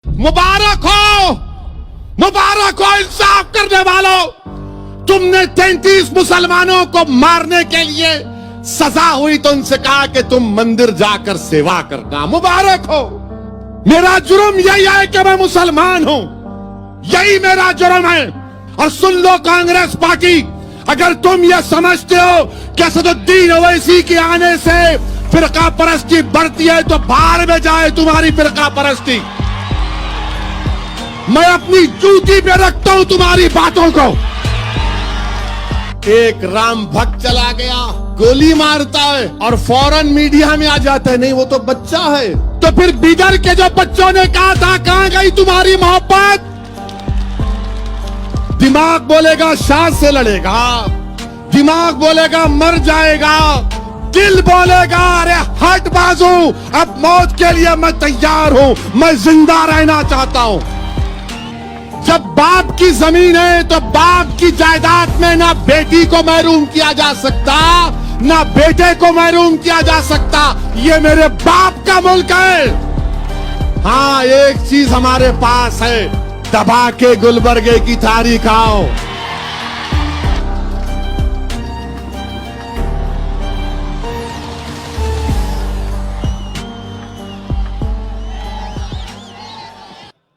मुबारक हो इंसाफ करने वालों, तुमने 33 मुसलमानों को मारने के लिए सजा हुई तो उनसे कहा कि तुम मंदिर जाकर सेवा करना। मुबारक हो। मेरा जुर्म यही है कि मैं मुसलमान हूं, यही मेरा जुर्म है। और सुन लो कांग्रेस पार्टी, अगर तुम यह समझते हो कि असदुद्दीन ओवैसी के आने से फिरका परस्ती बढ़ती है तो बाहर में जाए तुम्हारी फिरका परस्ती। मैं अपनी जूती पे रखता हूं तुम्हारी बातों को। एक राम भक्त चला गया, गोली मारता है और फौरन मीडिया में आ जाता है, नहीं वो तो बच्चा है। तो फिर बिदर के जो बच्चों ने कहा था कहां गई तुम्हारी मोहब्बत? दिमाग बोलेगा शाह से लड़ेगा, दिमाग बोलेगा मर जाएगा, दिल बोलेगा अरे हट बाजू, अब मौत के लिए मैं तैयार हूं, मैं जिंदा रहना चाहता हूं। जब बाप की जमीन है तो बाप की जायदाद में ना बेटी को महरूम किया जा सकता, ना बेटे को महरूम किया जा सकता। ये मेरे बाप का मुल्क है। हाँ, एक चीज हमारे पास है, दबा के गुलबर्गे की थारी खाओ।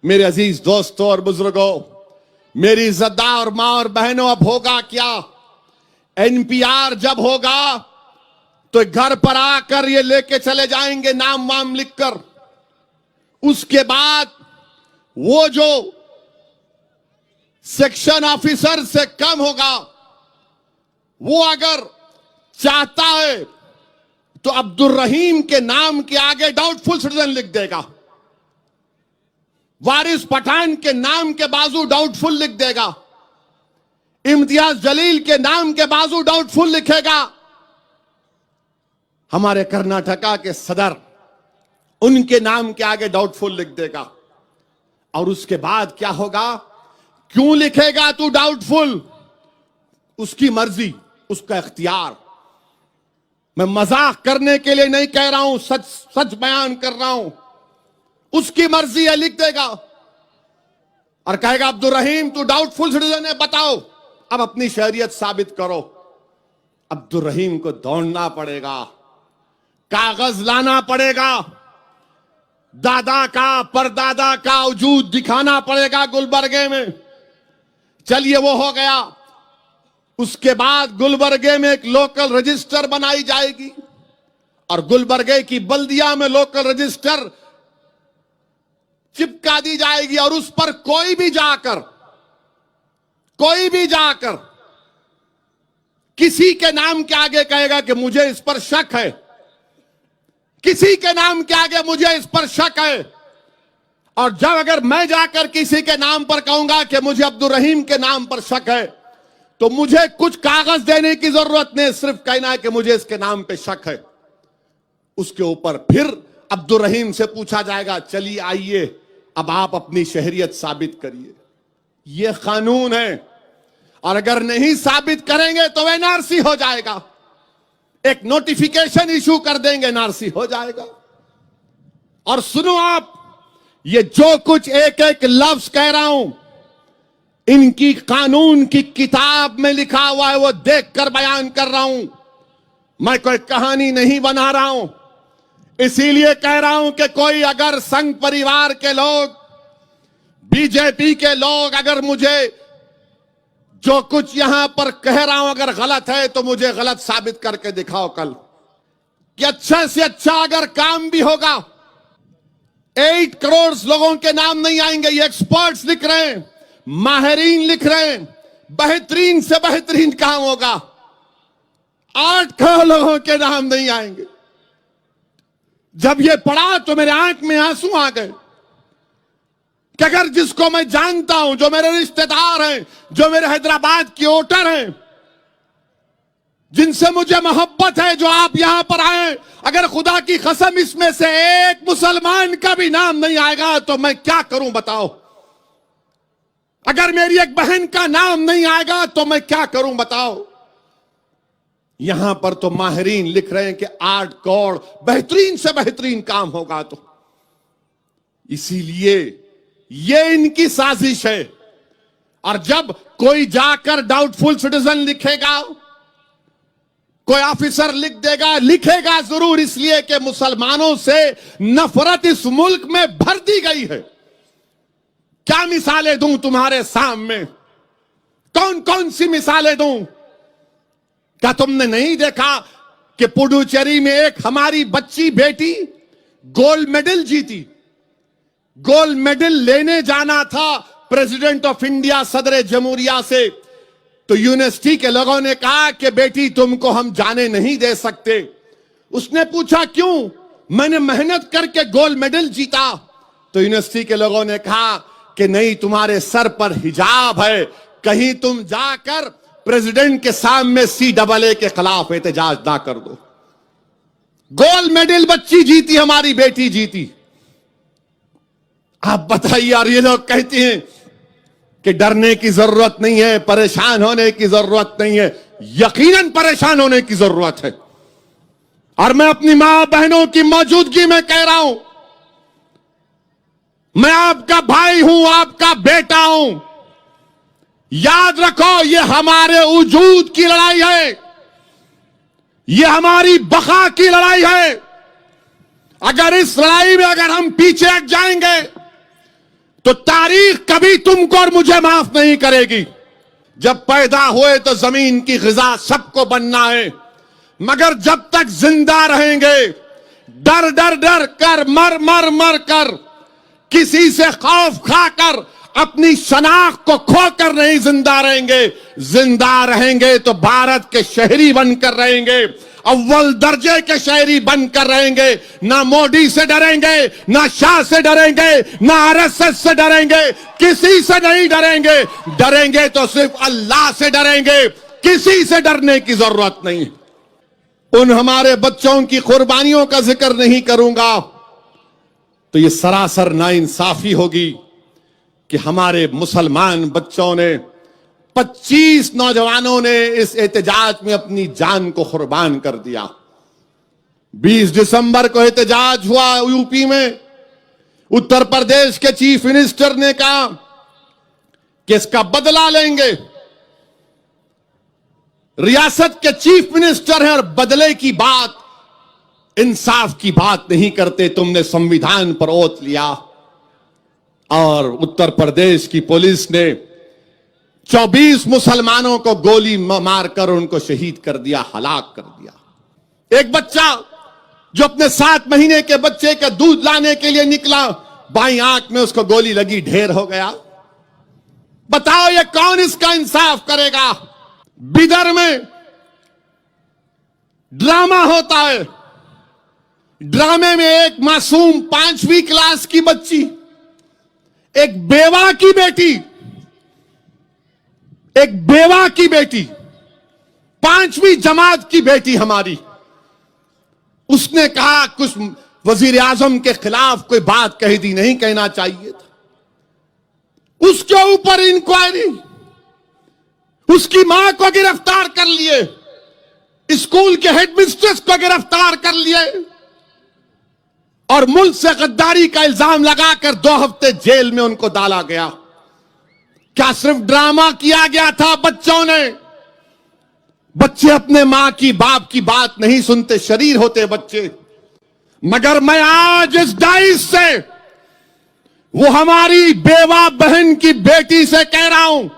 मेरे अजीज दोस्तों और बुजुर्गों, मेरी इज्जतदार मां और बहनों, अब होगा क्या? एनपीआर जब होगा तो घर पर आकर ये लेके चले जाएंगे नाम वाम लिखकर। उसके बाद वो जो सेक्शन ऑफिसर से कम होगा, वो अगर चाहता है तो अब्दुल रहीम के नाम के आगे डाउटफुल सिटीजन लिख देगा, वारिस पठान के नाम के बाजू डाउटफुल लिख देगा, इम्तियाज जलील के नाम के बाजू डाउटफुल लिखेगा। हमारे कर्नाटका के सदर, उनके नाम के आगे डाउटफुल लिख देगा। और उसके बाद क्या होगा? क्यों लिखेगा तू डाउटफुल? उसकी मर्जी, उसका इख्तियार। मैं मजाक करने के लिए नहीं कह रहा हूं, सच सच बयान कर रहा हूं। उसकी मर्जी है, लिख देगा और कहेगा अब्दुल रहीम तू डाउटफुल सिटीजन है, बताओ, अब अपनी शहरियत साबित करो। अब्दुल रहीम को दौड़ना पड़ेगा, कागज लाना पड़ेगा, दादा का परदादा का वजूद दिखाना पड़ेगा गुलबर्गे में। चलिए वो हो गया। उसके बाद गुलबर्गे में एक लोकल रजिस्टर बनाई जाएगी और गुलबर्गे की बल्दिया में लोकल रजिस्टर चिपका दी जाएगी। और उस पर कोई भी जाकर किसी के नाम के आगे कहेगा कि मुझे इस पर शक है, किसी के नाम के आगे मुझे इस पर शक है, और जब अगर मैं जाकर किसी के नाम पर कहूंगा कि मुझे अब्दुल रहीम के नाम पर शक है, तो मुझे कुछ कागज देने की जरूरत नहीं, सिर्फ कहना है कि मुझे इसके नाम पे शक है। उसके ऊपर फिर अब्दुल रहीम से पूछा जाएगा, चलिए आइए अब आप अपनी शहरियत साबित करिए। यह कानून है, और अगर नहीं साबित करेंगे तो एनआरसी हो जाएगा। एक नोटिफिकेशन इशू कर देंगे, एनआरसी हो जाएगा। और सुनो आप, ये जो कुछ एक एक लफ्ज कह रहा हूं, इनकी कानून की किताब में लिखा हुआ है, वो देखकर बयान कर रहा हूं। मैं कोई कहानी नहीं बना रहा हूं। इसीलिए कह रहा हूं कि कोई अगर संघ परिवार के लोग, बीजेपी के लोग अगर मुझे जो कुछ यहां पर कह रहा हूं अगर गलत है तो मुझे गलत साबित करके दिखाओ कल, कि अच्छे से अच्छा अगर काम भी होगा। 8 करोड़ लोगों के नाम नहीं आएंगे, ये एक्सपर्ट्स लिख रहे हैं, माहिरीन लिख रहे हैं, बेहतरीन से बेहतरीन काम होगा। 8 करोड़ लोगों के नाम नहीं आएंगे। जब ये पढ़ा तो मेरे आंख में आंसू आ गए कि अगर जिसको मैं जानता हूं, जो मेरे रिश्तेदार हैं, जो मेरे हैदराबाद की वोटर हैं, जिनसे मुझे मोहब्बत है, जो आप यहां पर आए, अगर खुदा की कसम इसमें से एक मुसलमान का भी नाम नहीं आएगा तो मैं क्या करूं बताओ? अगर मेरी एक बहन का नाम नहीं आएगा तो मैं क्या करूं बताओ? यहां पर तो माहिरीन लिख रहे हैं कि 8 करोड़ बेहतरीन से बेहतरीन काम होगा। तो इसीलिए ये इनकी साजिश है। और जब कोई जाकर डाउटफुल सिटीजन लिखेगा, कोई ऑफिसर लिख देगा, लिखेगा जरूर इसलिए कि मुसलमानों से नफरत इस मुल्क में भर दी गई है। क्या मिसालें दूं तुम्हारे सामने, कौन कौन सी मिसालें दूं? क्या तुमने नहीं देखा कि पुडुचेरी में एक हमारी बच्ची बेटी गोल्ड मेडल जीती? गोल्ड मेडल लेने जाना था प्रेसिडेंट ऑफ इंडिया, सदर जमहूरिया से, तो यूनिवर्सिटी के लोगों ने कहा कि बेटी तुमको हम जाने नहीं दे सकते। उसने पूछा क्यों? मैंने मेहनत करके गोल्ड मेडल जीता। तो यूनिवर्सिटी के लोगों ने कहा कि नहीं, तुम्हारे सर पर हिजाब है, कहीं तुम जाकर प्रेसिडेंट के सामने CAA के खिलाफ एहतजाज ना कर दो। गोल्ड मेडल बच्ची जीती, हमारी बेटी जीती। आप बताइए, और ये लोग कहते हैं कि डरने की जरूरत नहीं है, परेशान होने की जरूरत नहीं है। यकीनन परेशान होने की जरूरत है। और मैं अपनी मां बहनों की मौजूदगी में कह रहा हूं, मैं आपका भाई हूं, आपका बेटा हूं। याद रखो, ये हमारे वजूद की लड़ाई है, ये हमारी बका की लड़ाई है। अगर इस लड़ाई में अगर हम पीछे हट जाएंगे तो तारीख कभी तुमको और मुझे माफ नहीं करेगी। जब पैदा हुए तो जमीन की ग़िज़ा सबको बनना है, मगर जब तक जिंदा रहेंगे डर डर डर कर, मर मर मर कर, किसी से खौफ खाकर, अपनी शनाख्त को खोकर नहीं जिंदा रहेंगे। जिंदा रहेंगे तो भारत के शहरी बनकर रहेंगे, अव्वल दर्जे के शहरी बनकर रहेंगे। ना मोदी से डरेंगे, ना शाह से डरेंगे, ना RSS से डरेंगे, किसी से नहीं डरेंगे। डरेंगे तो सिर्फ अल्लाह से डरेंगे, किसी से डरने की जरूरत नहीं। उन हमारे बच्चों की कुर्बानियों का जिक्र नहीं करूंगा तो ये सरासर नाइंसाफी होगी कि हमारे मुसलमान बच्चों ने, 25 नौजवानों ने इस एहतजाज में अपनी जान को कुर्बान कर दिया। 20 दिसंबर को एहतजाज हुआ यूपी में। उत्तर प्रदेश के चीफ मिनिस्टर ने कहा कि इसका बदला लेंगे। रियासत के चीफ मिनिस्टर हैं और बदले की बात, इंसाफ की बात नहीं करते। तुमने संविधान पर ओथ लिया और उत्तर प्रदेश की पुलिस ने 24 मुसलमानों को गोली मारकर उनको शहीद कर दिया, हलाक कर दिया। एक बच्चा जो अपने 7 महीने के बच्चे का दूध लाने के लिए निकला, बाईं आंख में उसको गोली लगी, ढेर हो गया। बताओ ये कौन इसका इंसाफ करेगा? बिदर में ड्रामा होता है। ड्रामे में एक मासूम 5वीं क्लास की बच्ची, एक बेवा की बेटी, एक बेवा की बेटी, 5वीं जमात की बेटी हमारी, उसने कहा कुछ वजीर आजम के खिलाफ कोई बात कह दी, नहीं कहना चाहिए था। उसके ऊपर इंक्वायरी, उसकी मां को गिरफ्तार कर लिए, स्कूल के हेडमिस्ट्रेस को गिरफ्तार कर लिए और मुल्क से गद्दारी का इल्जाम लगाकर 2 हफ्ते जेल में उनको डाला गया। क्या सिर्फ ड्रामा किया गया था बच्चों ने? बच्चे अपने मां की, बाप की बात नहीं सुनते, शरीर होते बच्चे। मगर मैं आज इस डाइस से वो हमारी बेवा बहन की बेटी से कह रहा हूं,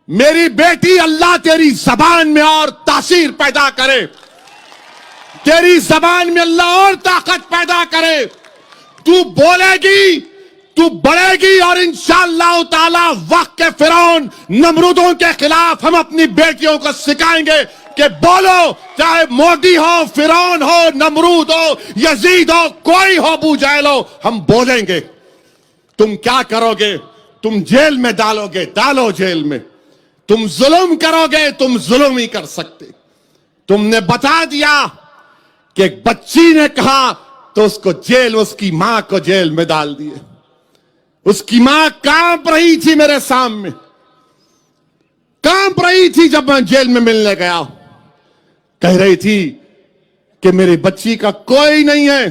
मेरी बेटी, अल्लाह तेरी जबान में और तासीर पैदा करे, तेरी जबान में अल्लाह और ताकत पैदा करे। तू बोलेगी, तू बढ़ेगी और इंशाअल्लाह ताला वक्त के फिरौन नमरूदों के खिलाफ हम अपनी बेटियों को सिखाएंगे कि बोलो, चाहे मोदी हो, फिरौन हो, नमरूद हो, यजीद हो, कोई हो, अबू जहल हो, हम बोलेंगे। तुम क्या करोगे? तुम जेल में डालोगे, डालो जेल में। तुम जुल्म करोगे, तुम जुल्म ही कर सकते। तुमने बता दिया कि एक बच्ची ने कहा तो उसको जेल, उसकी मां को जेल में डाल दिए। उसकी मां कांप रही थी मेरे सामने, कांप रही थी जब मैं जेल में मिलने गया। कह रही थी कि मेरी बच्ची का कोई नहीं है,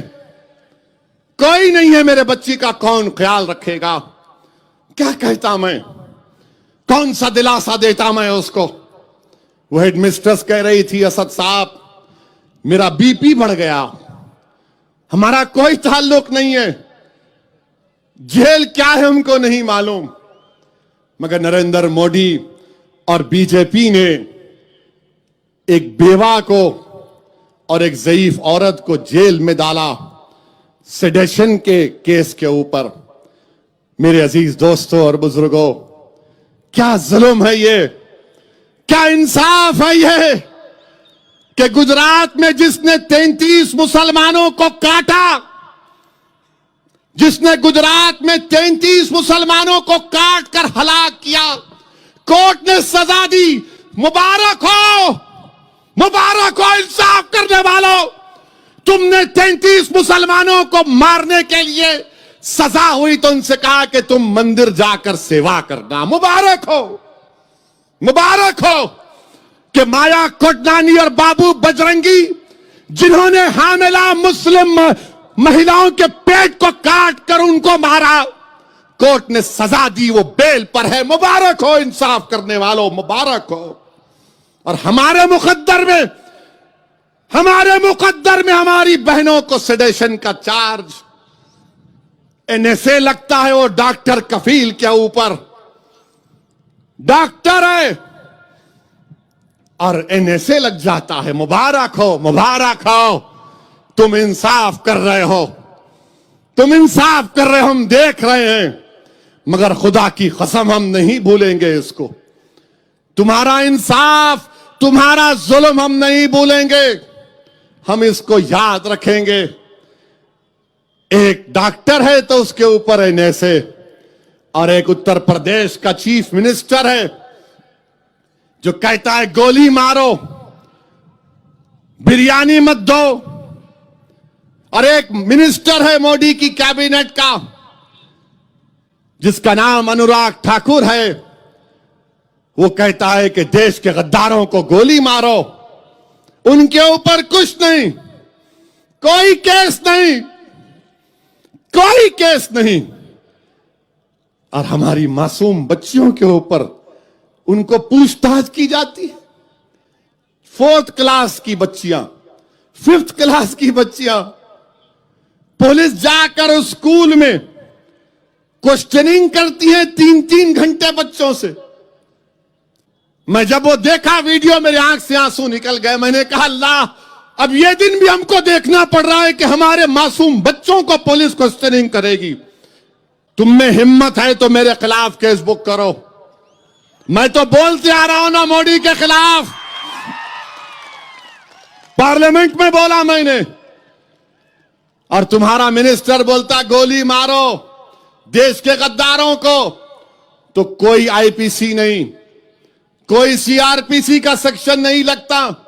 कोई नहीं है, मेरे बच्ची का कौन ख्याल रखेगा? क्या कहता मैं, कौन सा दिलासा देता मैं उसको। वो हेडमिस्ट्रेस कह रही थी, असद साहब मेरा बीपी बढ़ गया, हमारा कोई ताल्लुक नहीं है, जेल क्या है हमको नहीं मालूम। मगर नरेंद्र मोदी और बीजेपी ने एक बेवा को और एक ज़ईफ औरत को जेल में डाला सेडेशन के केस के ऊपर। मेरे अजीज दोस्तों और बुजुर्गों, क्या जुल्म है ये, क्या इंसाफ है ये कि गुजरात में जिसने 33 मुसलमानों को काटा, जिसने गुजरात में 33 मुसलमानों को काट कर हलाक किया, कोर्ट ने सजा दी। मुबारक हो, मुबारक हो इंसाफ करने वालों, तुमने 33 मुसलमानों को मारने के लिए सजा हुई तो उनसे कहा कि तुम मंदिर जाकर सेवा करना। मुबारक हो, मुबारक हो कि माया कोटनानी और बाबू बजरंगी, जिन्होंने हामिला मुस्लिम महिलाओं के पेट को काट कर उनको मारा, कोर्ट ने सजा दी, वो बेल पर है। मुबारक हो इंसाफ करने वालों, मुबारक हो। और हमारे मुकद्दर में हमारी बहनों को सेडेशन का चार्ज एनएसए लगता है। वो डॉक्टर कफील के ऊपर डॉक्टर है और एनएसए लग जाता है। मुबारक हो, मुबारक हो, तुम इंसाफ कर रहे हो, तुम इंसाफ कर रहे हो, हम देख रहे हैं। मगर खुदा की कसम हम नहीं भूलेंगे इसको, तुम्हारा इंसाफ, तुम्हारा जुल्म हम नहीं भूलेंगे, हम इसको याद रखेंगे। एक डॉक्टर है तो उसके ऊपर एनएसए, और एक उत्तर प्रदेश का चीफ मिनिस्टर है जो कहता है गोली मारो, बिरयानी मत दो। और एक मिनिस्टर है मोदी की कैबिनेट का जिसका नाम अनुराग ठाकुर है, वो कहता है कि देश के गद्दारों को गोली मारो। उनके ऊपर कुछ नहीं, कोई केस नहीं, कोई केस नहीं। और हमारी मासूम बच्चियों के ऊपर उनको पूछताछ की जाती है। 4th क्लास की बच्चियां, 5th क्लास की बच्चियां, पुलिस जाकर उस स्कूल में क्वेश्चनिंग करती है 3-3 घंटे बच्चों से। मैं जब वो देखा वीडियो, मेरे आंख से आंसू निकल गए। मैंने कहा अल्लाह, अब ये दिन भी हमको देखना पड़ रहा है कि हमारे मासूम बच्चों को पुलिस क्वेश्चनिंग करेगी। तुम में हिम्मत है तो मेरे खिलाफ केस बुक करो। मैं तो बोलते आ रहा हूं ना मोदी के खिलाफ, पार्लियामेंट में बोला मैंने। और तुम्हारा मिनिस्टर बोलता गोली मारो देश के गद्दारों को, तो कोई आईपीसी नहीं, कोई सीआरपीसी का सेक्शन नहीं लगता।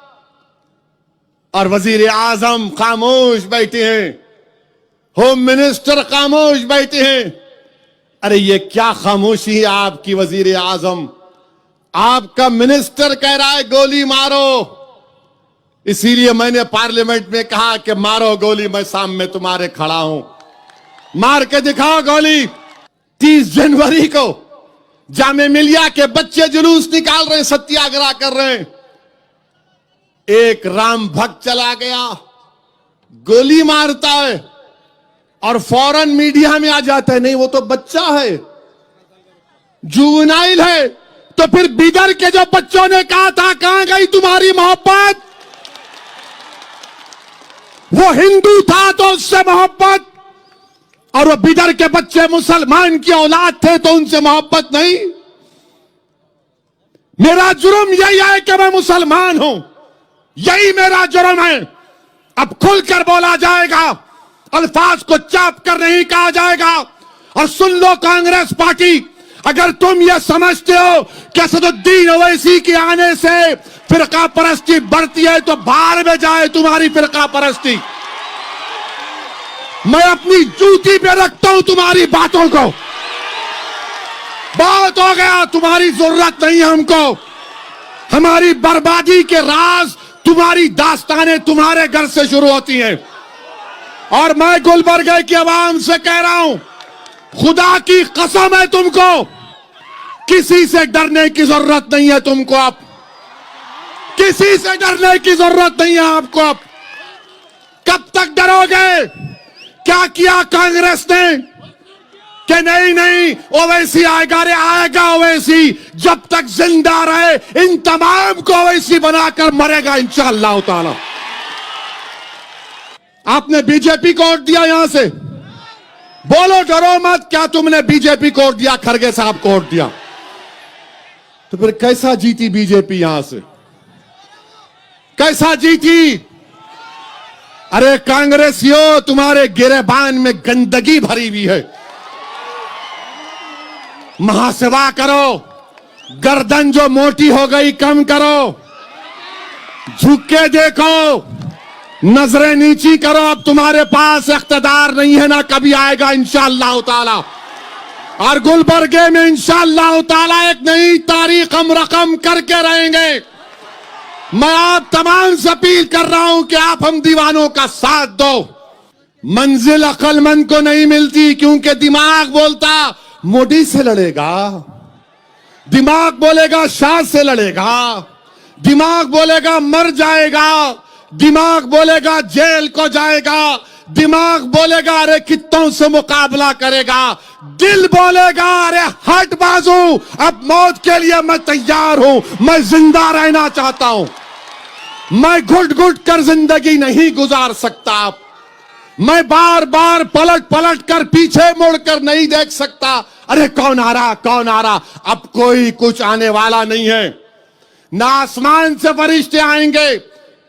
और वजीर आजम खामोश बैठे हैं, होम मिनिस्टर खामोश बैठे हैं। अरे ये क्या खामोशी है आपकी वजीर आजम, आपका मिनिस्टर कह रहा है गोली मारो। इसीलिए मैंने पार्लियामेंट में कहा कि मारो गोली, मैं सामने तुम्हारे खड़ा हूं, मार के दिखाओ गोली। 30 जनवरी को जामे मिलिया के बच्चे जुलूस निकाल रहे हैं, सत्याग्रह कर रहे हैं। एक राम भक्त चला गया, गोली मारता है और फौरन मीडिया में आ जाता है, नहीं वो तो बच्चा है, जुवेनाइल है। तो फिर बिदर के जो बच्चों ने कहा था कहां गई तुम्हारी मोहब्बत? वो हिंदू था तो उससे मोहब्बत, और वो बिदर के बच्चे मुसलमान की औलाद थे तो उनसे मोहब्बत नहीं। मेरा जुर्म यही है कि मैं मुसलमान हूं, यही मेरा जुर्म है। अब खुलकर बोला जाएगा, अल्फाज को चाप कर नहीं कहा जाएगा। और सुन लो कांग्रेस पार्टी, अगर तुम ये समझते हो कि असदुद्दीन ओवैसी के आने से फिरका परस्ती बढ़ती है तो बाहर में जाए तुम्हारी फिरका परस्ती। मैं अपनी जूती पे रखता हूं तुम्हारी बातों को। बहुत हो गया, तुम्हारी जरूरत नहीं है हमको। हमारी बर्बादी के राज, तुम्हारी दास्तानें तुम्हारे घर से शुरू होती हैं। और मैं गुलबर्गे की आवाम से कह रहा हूं, खुदा की कसम है तुमको, किसी से डरने की जरूरत नहीं है तुमको। अब किसी से डरने की जरूरत नहीं है आपको। अब कब तक डरोगे? क्या किया कांग्रेस ने कि नहीं नहीं ओवैसी आएगा, रे आएगा ओवैसी। जब तक जिंदा रहे इन तमाम को ओवैसी बनाकर मरेगा इंशाअल्लाह ताला। आपने बीजेपी को वोट दिया, यहां से बोलो, डरो मत। क्या तुमने बीजेपी को वोट दिया? खड़गे साहब को वोट दिया, तो फिर कैसा जीती बीजेपी? यहां से कैसा जीती? अरे कांग्रेसियों, तुम्हारे गिरेबान में गंदगी भरी हुई है। महासेवा करो, गर्दन जो मोटी हो गई कम करो, झुक के देखो, नजरें नीची करो। अब तुम्हारे पास इख्तिदार नहीं है, ना कभी आएगा इंशाअल्लाह ताला। और गुलबर्गे में इंशाअल्लाह ताला एक नई तारीख हम रकम करके रहेंगे। मैं आप तमाम से अपील कर रहा हूं कि आप हम दीवानों का साथ दो। मंजिल अक्लमंद को नहीं मिलती, क्योंकि दिमाग बोलता मोदी से लड़ेगा, दिमाग बोलेगा शाह से लड़ेगा, दिमाग बोलेगा मर जाएगा, दिमाग बोलेगा जेल को जाएगा, दिमाग बोलेगा अरे कित्तों से मुकाबला करेगा, दिल बोलेगा अरे हट बाजू, अब मौत के लिए मैं तैयार हूं, मैं जिंदा रहना चाहता हूं, मैं घुट घुट कर जिंदगी नहीं गुजार सकता, मैं बार बार पलट पलट कर पीछे मुड़कर नहीं देख सकता। अरे कौन आ रहा, कौन आ रहा? अब कोई कुछ आने वाला नहीं है। ना आसमान से फरिश्ते आएंगे,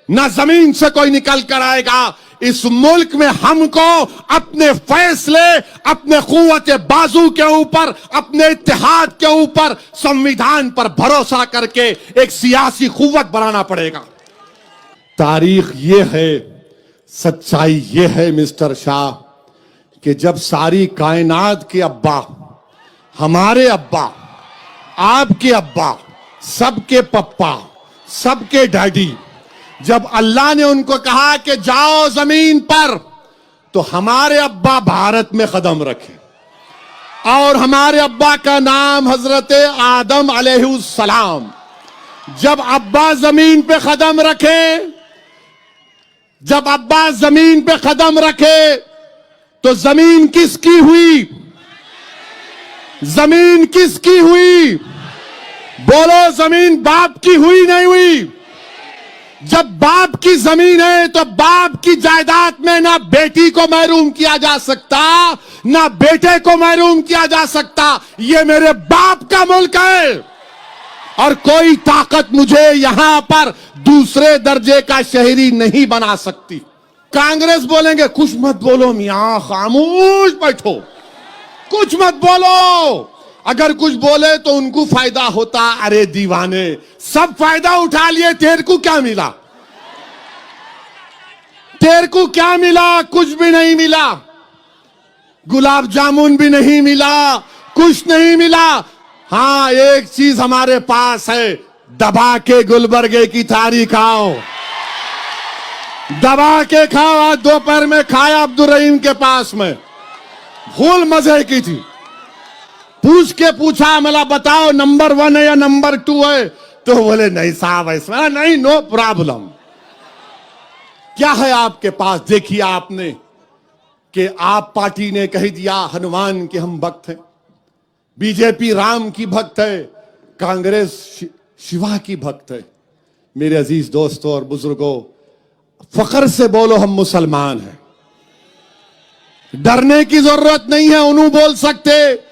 ना जमीन से कोई निकल कर आएगा। इस मुल्क में हमको अपने फैसले, अपने कुव्वत बाजू के ऊपर, अपने इत्तेहाद के ऊपर, संविधान पर भरोसा करके एक सियासी कुव्वत बनाना पड़ेगा। तारीख ये है, सच्चाई ये है मिस्टर शाह, कि जब सारी कायनात के अब्बा, हमारे अब्बा, आपके अब्बा, सबके पप्पा, सबके डैडी, जब अल्लाह ने उनको कहा कि जाओ जमीन पर, तो हमारे अब्बा भारत में कदम रखे। और हमारे अब्बा का नाम हजरत आदम अलैहिस्सलाम। जब अब्बा जमीन पे कदम रखे, जब अब्बा जमीन पे कदम रखे, तो जमीन किसकी हुई? जमीन किसकी हुई? बोलो, जमीन बाप की हुई नहीं हुई? जब बाप की जमीन है तो बाप की जायदाद में ना बेटी को महरूम किया जा सकता, ना बेटे को महरूम किया जा सकता। ये मेरे बाप का मुल्क है और कोई ताकत मुझे यहां पर दूसरे दर्जे का शहरी नहीं बना सकती। कांग्रेस बोलेंगे कुछ मत बोलो मियां, खामोश बैठो, कुछ मत बोलो। अगर कुछ बोले तो उनको फायदा होता। अरे दीवाने, सब फायदा उठा लिए, तेरे को क्या मिला? तेरे को क्या मिला? कुछ भी नहीं मिला। गुलाब जामुन भी नहीं मिला, कुछ नहीं मिला। हां, एक चीज हमारे पास है, दबा के गुलबर्गे की थारी खाओ, दबा के खाओ। आज दोपहर में खाया अब्दुल रहीम के पास में, फुल मजे की थी। पूछ के पूछा, मला बताओ नंबर 1 है या नंबर 2 है? तो बोले नहीं साहब, ऐसा नहीं, नो प्रॉब्लम। क्या है आपके पास? देखिए आपने कि आप पार्टी ने कह दिया हनुमान के हम भक्त हैं, बीजेपी राम की भक्त है, कांग्रेस शिवा की भक्त है। मेरे अजीज दोस्तों और बुजुर्गों, फख्र से बोलो हम मुसलमान हैं, डरने की जरूरत नहीं है। उन्होंने बोल सकते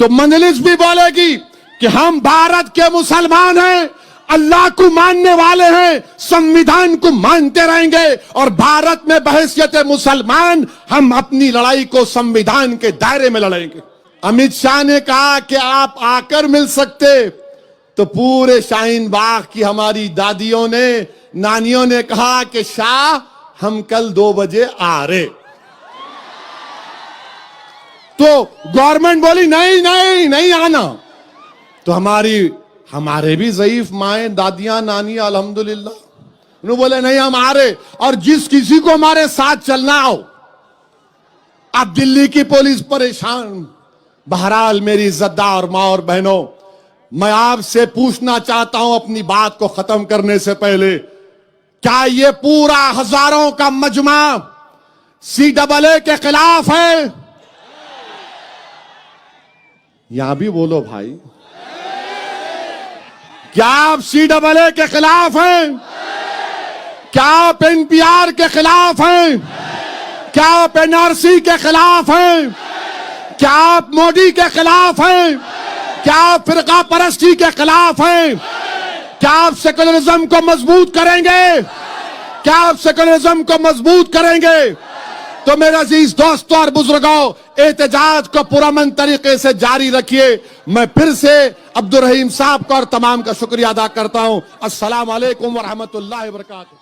तो मंजलिस भी बोलेगी कि हम भारत के मुसलमान हैं, अल्लाह को मानने वाले हैं, संविधान को मानते रहेंगे और भारत में बहैसियत मुसलमान हम अपनी लड़ाई को संविधान के दायरे में लड़ेंगे। अमित शाह ने कहा कि आप आकर मिल सकते, तो पूरे शाहीन बाग की हमारी दादियों ने, नानियों ने कहा कि शाह हम कल 2 बजे आ रहे। तो गवर्नमेंट बोली नहीं नहीं नहीं आना। तो हमारे भी ज़ईफ माएं, दादियां, नानियां अल्हम्दुलिल्लाह, उन्होंने बोले नहीं हम आ रहे, और जिस किसी को हमारे साथ चलना हो। अब दिल्ली की पुलिस परेशान, बहरहाल मेरी इज्जतदार माँ और बहनों, मैं आपसे पूछना चाहता हूं अपनी बात को खत्म करने से पहले, क्या ये पूरा हजारों का मजमा CAA के खिलाफ है? यहां भी बोलो भाई, क्या आप CAA के खिलाफ हैं? क्या आप NPR के खिलाफ हैं? क्या आप NRC के खिलाफ हैं? क्या आप मोदी के खिलाफ हैं? क्या आप फिरका परस्ती के खिलाफ हैं? क्या आप सेकुलरिज्म को मजबूत करेंगे? क्या आप सेकुलरिज्म को मजबूत करेंगे? तो मेरे अजीज दोस्तों और बुजुर्गों, एहतजाज को पुरअमन तरीके से जारी रखिए। मैं फिर से अब्दुल रहीम साहब का और तमाम का शुक्रिया अदा करता हूं। अस्सलाम वालेकुम व रहमतुल्लाहि व बरकातहू।